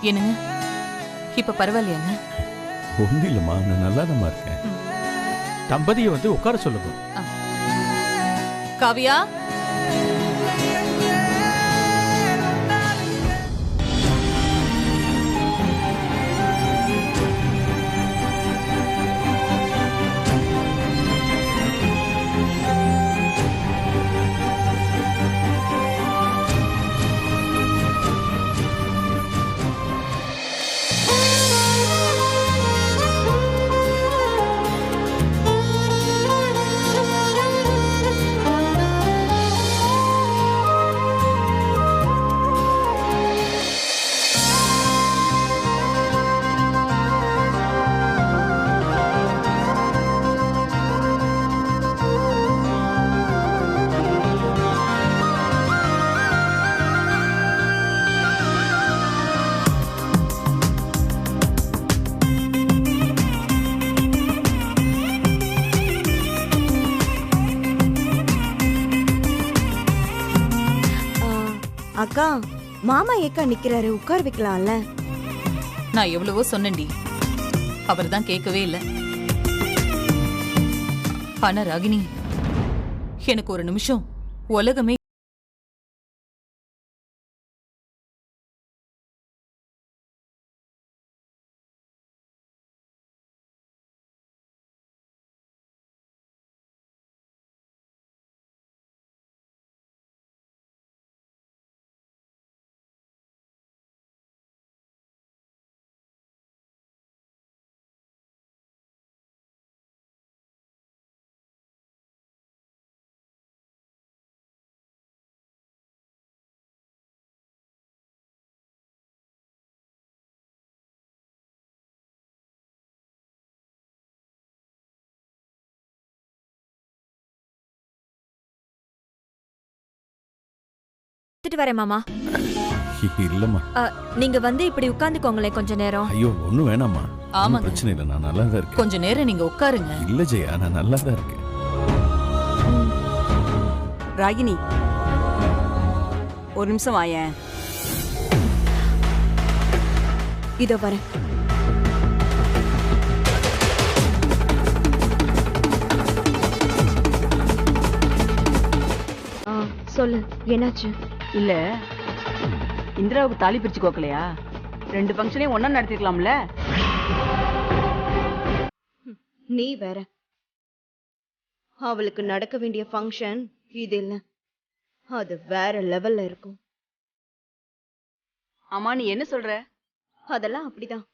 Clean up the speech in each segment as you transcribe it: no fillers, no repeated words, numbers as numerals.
என்னங்க இப்ப பரவாயில்லையாங்க? ஒன்றும் இல்லைம்மா, நான் நல்லா தான் இருக்கேன். தம்பதியை வந்து உட்கார சொல்லுங்க. காவியா, அக்கா, மாமா ஏக்கா நிக்கிறாரு, உட்கார வைக்கலாம்ல? நான் எவ்வளவோ சொன்னேன்டி, அவர் தான் கேட்கவே இல்லை. ஆனா ராகினி, எனக்கு ஒரு நிமிஷம் உலகமே வரேன் மாமா. இல்லைம்மா. நீங்க வந்து இப்படி உட்கார்ந்துக்கோங்களேன் கொஞ்ச நேரம். ஐயோ, ஒன்றும் வேணாம்மா. ஆமாங்க. பிரச்சனை இல்லை, நான் நல்லா தான் இருக்கேன். கொஞ்ச நேரம் நீங்க உட்காருங்க. இல்லை ஜெயா, நான் நல்லா தான் இருக்கேன். ராகினி, ஒரு நிமிஷம் வாயேன். இதோ வரேன். சொல்லு, என்னாச்சு? இல்ல, இந்திராவுக்கு தாலி பிரிச்சு கோக்கலையா? 2 ஃபங்க்ஷனையும் ஒண்ணா நடத்திக்கலாம்ல? நீ வேற. அவளுக்கு நடக்க வேண்டிய ஃபங்க்ஷன் இது இல்ல, அது வேற லெவல்ல இருக்கும். ஆமா, நீ என்ன சொல்ற? அதெல்லாம் அப்படிதான்.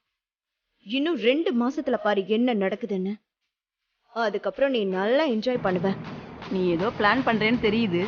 இன்னும் 2 மாசத்துல பாரு என்ன நடக்குதுன்னு. அதுக்கப்புறம் நீ நல்லா என்ஜாய் பண்ணுவ. நீ ஏதோ பிளான் பண்றேன்னு தெரியுது.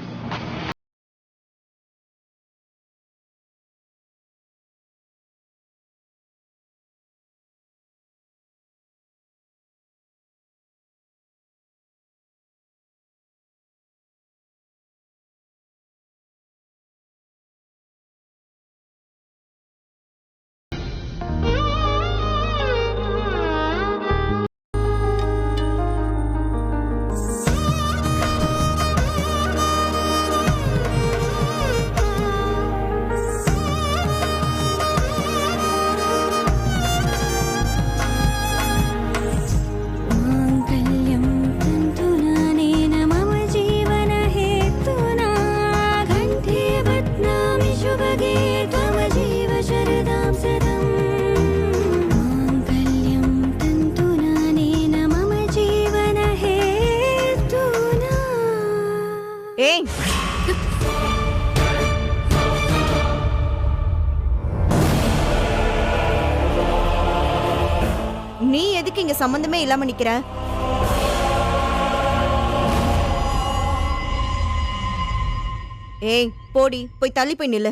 ஏய், நீ எதுக்கு இங்க சம்பந்தமே இல்லாம நிக்கிற? ஏய், போடி, போய் தள்ளி போய் நில்லு.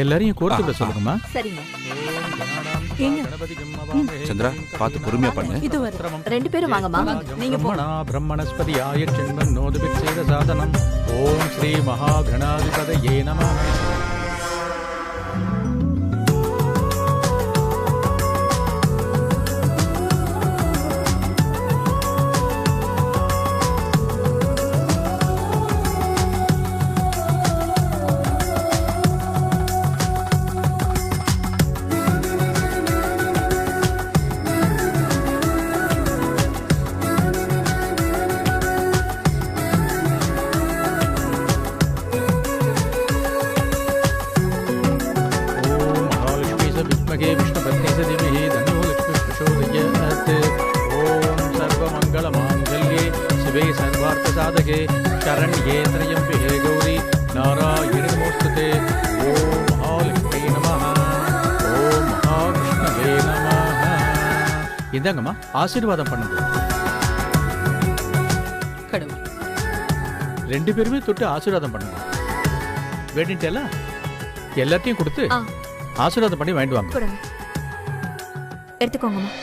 எல்லாரையும் கோர்த்து விட சொல்லுங்கம்மா. சரிங்க. சந்திரா, பார்த்து பொறுமையா பண்ணு. இது ரெண்டு பேரும் வாங்கம்மா. நீங்க போங்க. பிரம்மணஸ்பதி ஆயச்சென்மன் நோதுபிச்சேத சாதனம். ஓம் ஸ்ரீ மகாகணாதிபதயே நமः. साधके शरण्ये त्र्यम्बिके गौरी नारायणी नमोस्तुते. ओम महालक्ष्मी नमः. ओम महाविष्णवे नमः. இந்தாங்கம்மா, ஆசீர்வாதம் பண்ணுங்க. கடவுள் ரெண்டு பேருமே தொட்டு ஆசீர்வாதம் பண்ணுங்க. வேண்டிட்டல எல்லாத்தையும் கொடுத்து ஆசீர்வாதம் பண்ணி வாங்கிட்டு வாங்க. எடுத்துக்கோங்கம்மா.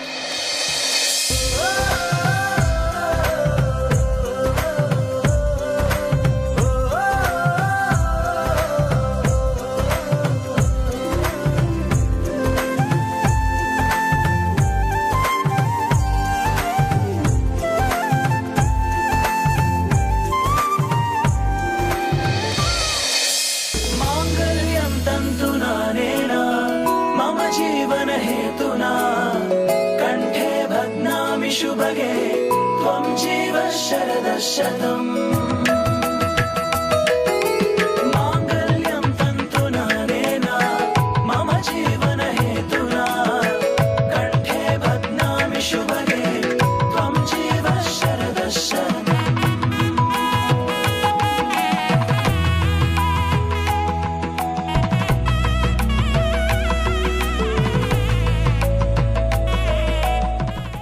शुभगे त्वं जीव शरदशतम्. माङ्गल्यं तन्तुना नेन मम जीवनहेतुना कण्ठे बध्नामि शुभगे त्वं जीव शरदशतम्.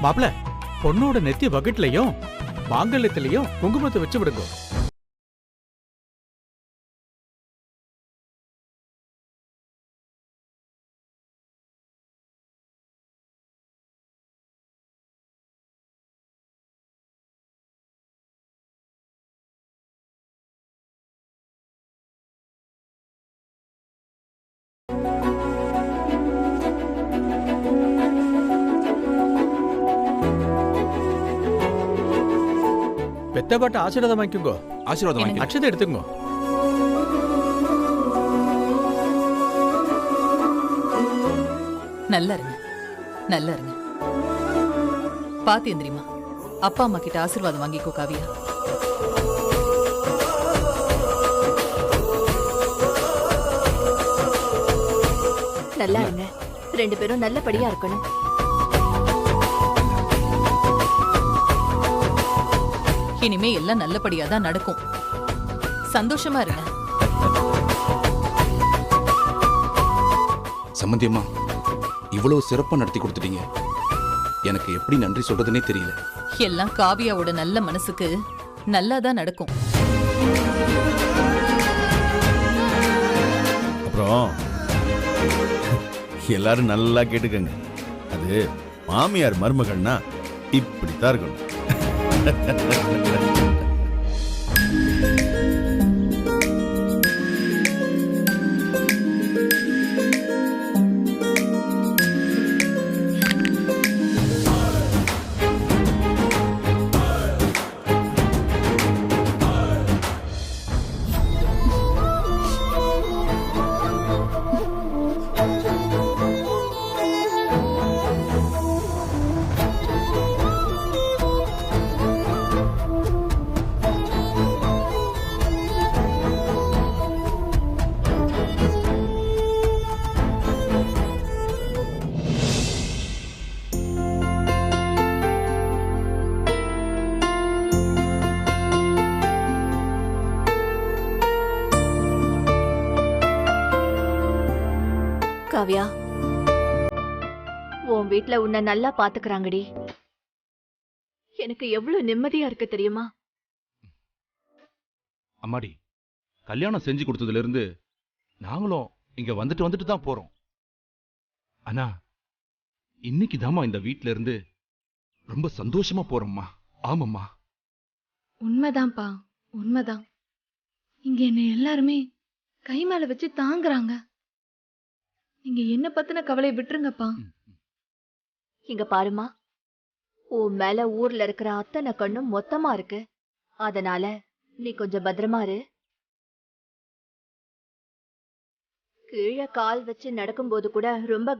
மாப்ள, பொண்ணோட நெத்தி பக்கெட்லயும் மாங்கல்யத்திலையும் குங்குமத்தை வச்சு விடுங்க. பெத்தப்பாட்ட ஆசீர்வாதம் வாங்கிக்கோங்க. ஆசீர்வாதம் வாங்கி அட்சதை எடுத்துக்கோ. நல்லா இருங்க, நல்லா இருங்க. பாத்தேந்திரிமா, அப்பா அம்மா கிட்ட ஆசீர்வாதம் வாங்கிக்கோ. காவியா, நல்லா இருங்க. ரெண்டு பேரும் நல்லபடியா இருக்கணும். இனிமே எல்லாம் நல்லபடியா தான் நடக்கும். சந்தோஷமா இருங்க. சம்பந்தியம்மா, இவ்வளவு சிறப்பா நடத்தி கொடுத்துட்டீங்க. எனக்கு எப்படி நன்றி சொல்றதுன்னே தெரியல. எல்லாம் காவியாவோட நல்ல மனசுக்கு நல்லாதான் நடக்கும். அப்புறம் எல்லாரும் நல்லா கேட்டுக்கங்க. அது மாமியார் மருமகள்னா இப்படித்தான் இருக்கணும். காவியா, உன் வீட்ல உன்னை நல்லா பாத்துக்கறாங்கடி. எனக்கு எவ்வளவு நிம்மதியா இருக்கு தெரியுமா? அம்மாடி, கல்யாணம் செஞ்சு கொடுத்ததுல இருந்து நாங்களும் இங்க வந்துட்டு வந்துட்டு தான் போறோம். ஆனா இன்னைக்கு தாம்மா இந்த வீட்ல இருந்து ரொம்ப சந்தோஷமா போறோம்மா. ஆமாம்மா. உண்மைதான்ப்பா, உண்மைதான். இங்க என்ன எல்லாருமே கை மேல வச்சு தாங்குறாங்க. நீங்க என்ன பத்தின கவலையை விட்டுருங்கப்பா. இங்க பாருமா, உன் மேல ஊர்ல இருக்கிற அத்தனை கண்ணும் மொத்தமா இருக்கு. அதனால நீ கொஞ்சம் பத்திரமா இரு. கீழே கால் வச்சு நடக்கும்போது கூட ரொம்ப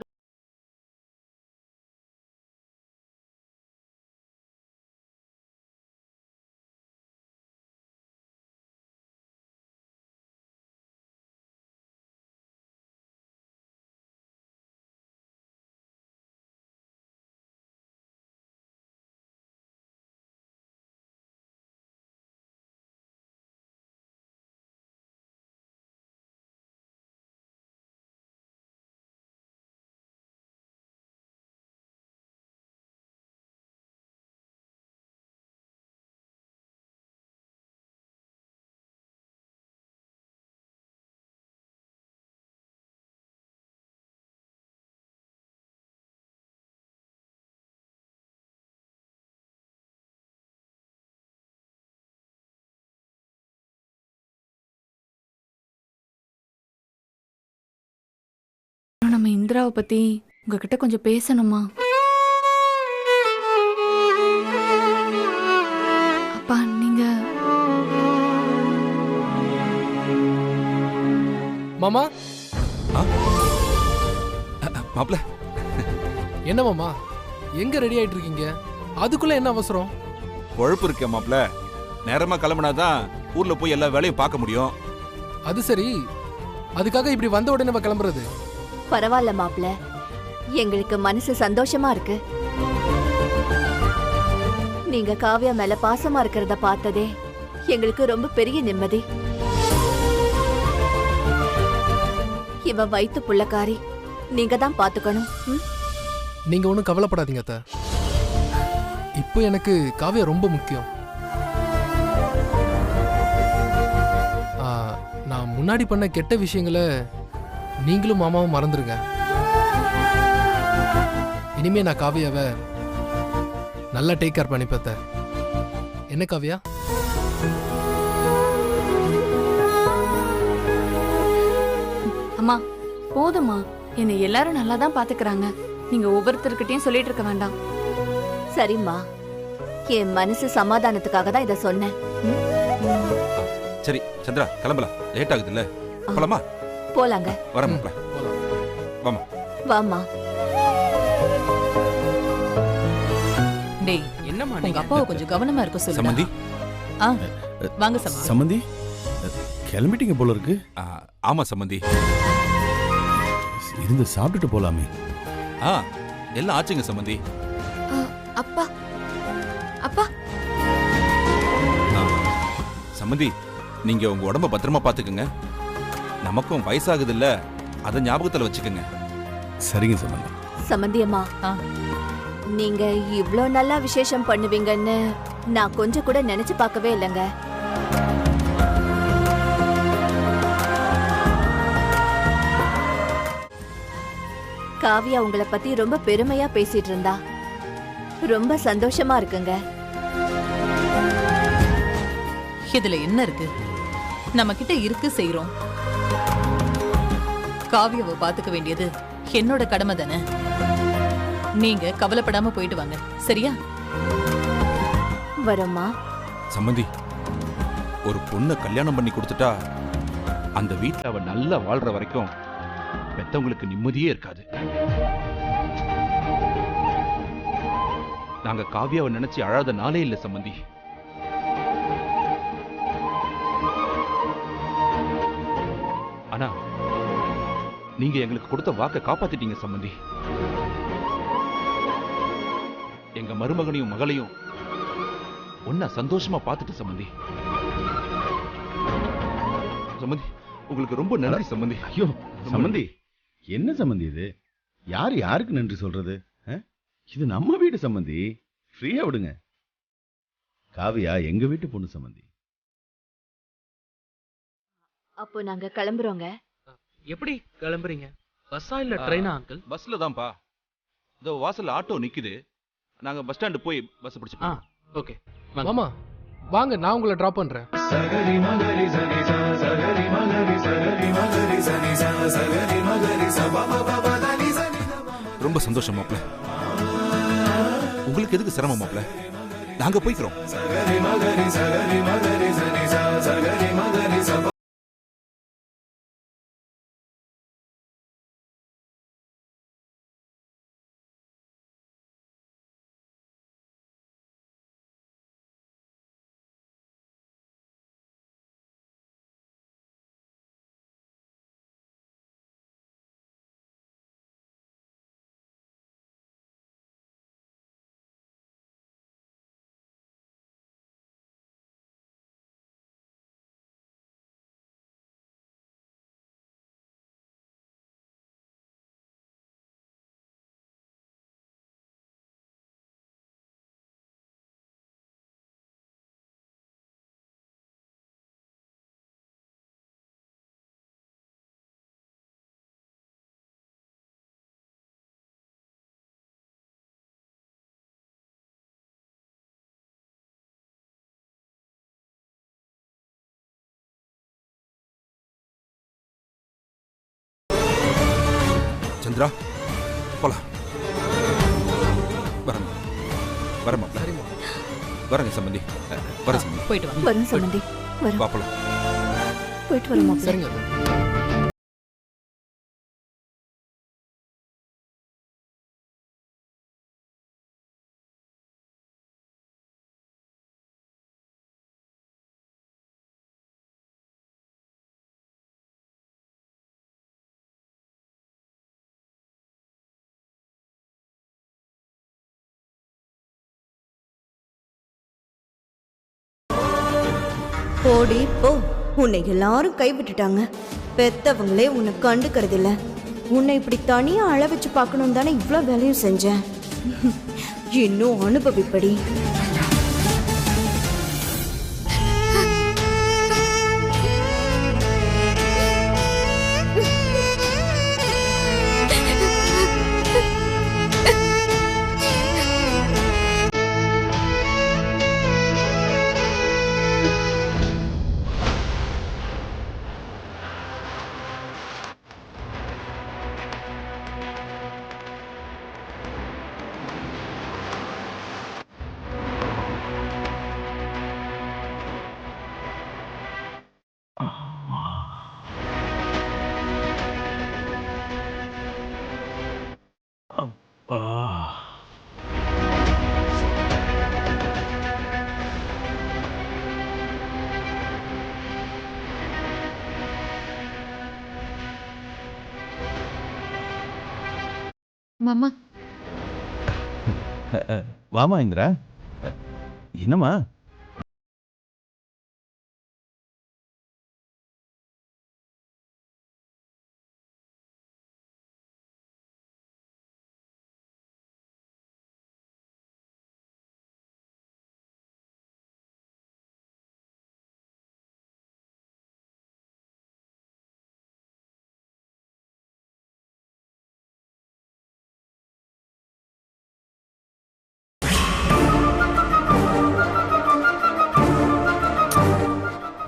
நம்ம இந்திராவை பத்தி உங்ககிட்ட கொஞ்சம் பேசணுமா? அப்பா நீங்க மாமா மாப்ள, என்ன மாமா எங்க ரெடி ஆயிட்டு இருக்கீங்க? அதுக்குள்ள என்ன அவசரம்? குழப்பு இருக்க மாப்ள. நேரமா கிளம்புனாதான் ஊர்ல போய் எல்லா வேலையும் பார்க்க முடியும். அது சரி, அதுக்காக இப்படி வந்த உடனே நம்ம கிளம்புறது? பரவாயில்ல மாப்ள, எங்களுக்கு மனசு சந்தோஷமா இருக்கு. நீங்க காவ்யா மேல பாசமா இருக்கிறத பார்த்ததே எங்களுக்கு ரொம்ப பெரிய நிம்மதி. இவ வயித்து புள்ளக்காரி, நீங்க தான் பாத்துக்கணும். நீங்க ஒன்றும் கவலைப்படாதீங்க அத்தை. இப்போ எனக்கு காவியா ரொம்ப முக்கியம். நான் முன்னாடி பண்ண கெட்ட விஷயங்களை நீங்களும் மாமாவும் மறந்துருங்க. இனிமே நான் காவியாவை நல்லா டேக் கேர் பண்ணிப்பேன். என்ன காவியா? அம்மா போதுமா, என்னை எல்லாரும் நல்லா தான் பாத்துக்கிறாங்க. நீங்க ஒவ்வொருத்தர்கிட்டயும் சொல்லிட்டு இருக்க வேண்டாம். சரிம்மா, என் மனசு சமாதானத்துக்காக தான் இத சொன்னேன். சரி சந்திரா, கிளம்பலாம். லேட் ஆகுது இல்ல? போலாமா? போலாங்க. வர மாப்ள. வாமா. வாமா. டேய், என்னம்மா உங்க நீங்க? அப்பாவை கொஞ்சம் கவனமா இருக்க சொல்லு. சம்மந்தி. வாங்க சம்பந்தி. சம்மந்தி கிளம்பிட்டீங்க போல இருக்கு. ஆமா சம்மந்தி. இருந்து சாப்பிட்டுட்டு போலாமே. எல்லாம் ஆச்சுங்க சம்மந்தி. அப்பா அப்பா சம்மந்தி, நீங்க உங்க உடம்ப பத்திரமா பாத்துக்குங்க. நமக்கும் வயசாகுது இல்ல, அதை ஞாபகத்துல வச்சுக்கோங்க. சரிங்க சம்மந்தி. சம்மந்தியம்மா, நீங்க இவ்ளோ நல்லா விசேஷம் பண்ணுவீங்கன்னு நான் கொஞ்சம் கூட நினைச்சு பார்க்கவே இல்லைங்க. காவியா உங்களை பத்தி ரொம்ப பெருமையா பேசிட்டு இருந்தா. ரொம்ப சந்தோஷமா இருக்குங்க. இதுல என்ன இருக்கு? நம்ம கிட்ட இருக்கு செய்றோம். காவியாவை பாத்துக்க வேண்டியது என்னோட கடமை தானே. நீங்க கவலைப்படாம போயிட்டு வாங்க, சரியா? வரோம்மா. சம்மந்தி, ஒரு பொண்ணை கல்யாணம் பண்ணி கொடுத்துட்டா அந்த வீட்டுல அவ நல்லா வாழ்ற வரைக்கும் பெத்தவங்களுக்கு நிம்மதியே இருக்காது. நாங்க காவியாவை நினைச்சு அழாத நாளே இல்ல சம்மந்தி. ஆனா நீங்க எங்களுக்கு கொடுத்த வாக்க காப்பாத்திட்டீங்க சம்மந்தி. எங்க மருமகனையும் மகளையும் ஒன்னா சந்தோஷமா பார்த்துட்டு சம்மந்தி. சம்மந்தி, உங்களுக்கு ரொம்ப நன்றி சம்மந்தி. ஐயோ சம்மந்தி, என்ன சம்மந்தி இது? யார் யாருக்கு நன்றி சொல்றது? இது நம்ம வீடு சம்மந்தி. ஃப்ரீயா விடுங்க. காவியா எங்க வீட்டு பொண்ணு சம்மந்தி. அப்போ நாங்க கிளம்புறோங்க. எப்படி கிளம்புறீங்க? பஸ்ஸா இல்ல ட்ரெயினா அங்கிள்? பஸ்ல தான்ப்பா. இதோ வாசல்ல ஆட்டோ நிக்குது. நாங்க பஸ் ஸ்டாண்ட் போய் பஸ் பிடிச்சு. ஓகே மாமா வாங்க, நான் உங்களை டிராப் பண்றேன். ரொம்ப சந்தோஷம் மாப்ள. உங்களுக்கு எதுக்கு சிரமம் மாப்ள? நாங்க போய்க்கிறோம். சந்திரா போலாம். வரேன் வரேன் மாப்ள. வரேங்க சம்பந்தி. வரேன் சம்பந்தி. போயிட்டு வாங்க. வரேன் சம்பந்தி. வரேன். பாப்பலாம். போயிட்டு வரேன் மாப்பிள்ளை. சரிங்க. போடி போ. உன்னை எல்லாரும் கைவிட்டுட்டாங்க. பெத்தவங்களே உன்னை கண்டுக்கிறது இல்ல. உன்னை இப்படி தனியா அழ வச்சு பார்க்கணும் தானே இவ்வளவு வேலையும் செஞ்சேன். இன்னும் அனுபவிப்படி. மாமா வாமா இந்திரா. என்னம்மா?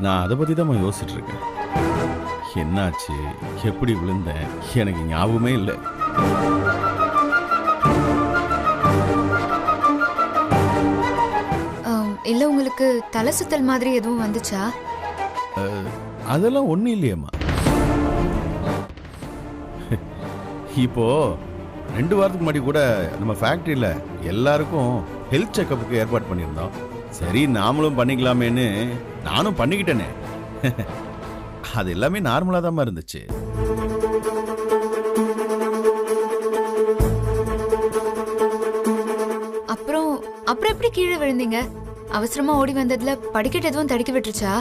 நான் அதை பற்றி தான் யோசிச்சுட்டு இருக்கேன். என்னாச்சு, எப்படி விழுந்தேன், எனக்கு ஞாபகமே இல்லை. இல்ல உங்களுக்கு தலை சுத்தல் மாதிரி எதுவும் வந்துச்சா? அதெல்லாம் ஒன்றும் இல்லையம்மா. இப்போ 2 வாரத்துக்கு முன்னாடி கூட நம்ம ஃபேக்ட்ரியில் எல்லாருக்கும் ஹெல்த் செக்கப்புக்கு ஏற்பாடு பண்ணியிருந்தோம். சரி நாமளும் பண்ணிக்கலாமேன்னு நானும் பண்ணிக்கிட்டேனே. அது எல்லாமே நார்மலாக தான் இருந்துச்சு. அப்புறம் எப்படி கீழே விழுந்தீங்க? அவசரமா ஓடி வந்ததுல படிக்கட்டு எதுவும் தடுக்கி விட்டுருச்சா?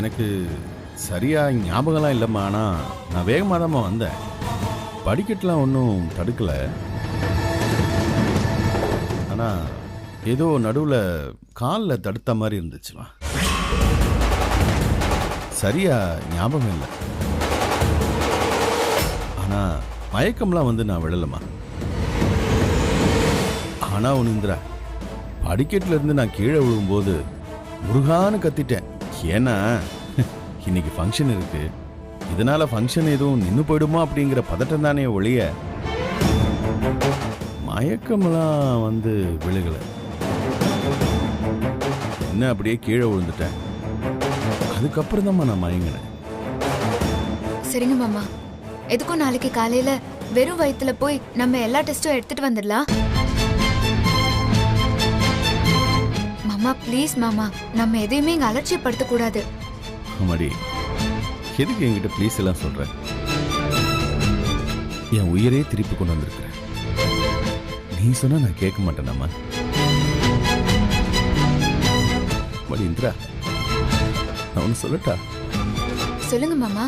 எனக்கு சரியா ஞாபகம்லாம் இல்லைம்மா. ஆனால் நான் வேகமாக தான்மா வந்தேன். படிக்கட்டுலாம் ஒன்றும் தடுக்கலை. ஆனால் ஏதோ நடுவில் காலில் தடுத்த மாதிரி இருந்துச்சுமா. சரியா ஞாபகம் இல்லை. ஆனால் மயக்கம்லாம் வந்து நான் விழலம்மா. ஆனால் ஒன்று இந்திரா, படிக்கட்டுல இருந்து நான் கீழே விழும்போது முருகான்னு கத்திட்டேன். ஏன்னா இன்னைக்கு ஃபங்க்ஷன் இருக்கு, இதனால ஃபங்க்ஷன் எதுவும் நின்று போயிடுமா அப்படிங்கிற பதட்டம் தானே ஒழிய மயக்கமெல்லாம் வந்து விழுகலை. என்ன அப்படியே கீழே விழுந்துட்டேன். அதுக்கப்புறம் தான் நான் மயங்கினேன். சரிங்க மாமா, எதுக்கும் நாளைக்கு காலையில வெறும் வயித்துல போய் நம்ம எல்லா டெஸ்டும் எடுத்துட்டு வந்துடலாம். மாமா ப்ளீஸ் மாமா, நம்ம எதையுமே இங்க அலட்சியப்படுத்த கூடாது. ஆமாடி, எதுக்கு என்கிட்ட ப்ளீஸ் எல்லாம் சொல்றேன்? என் உயிரே திருப்பி கொண்டு வந்திருக்கிறேன். நீ சொன்னா நான் கேட்க மாட்டேனாமா? மடி இந்திரா, நான் ஒன்று சொல்லட்டா? சொல்லுங்க மாமா.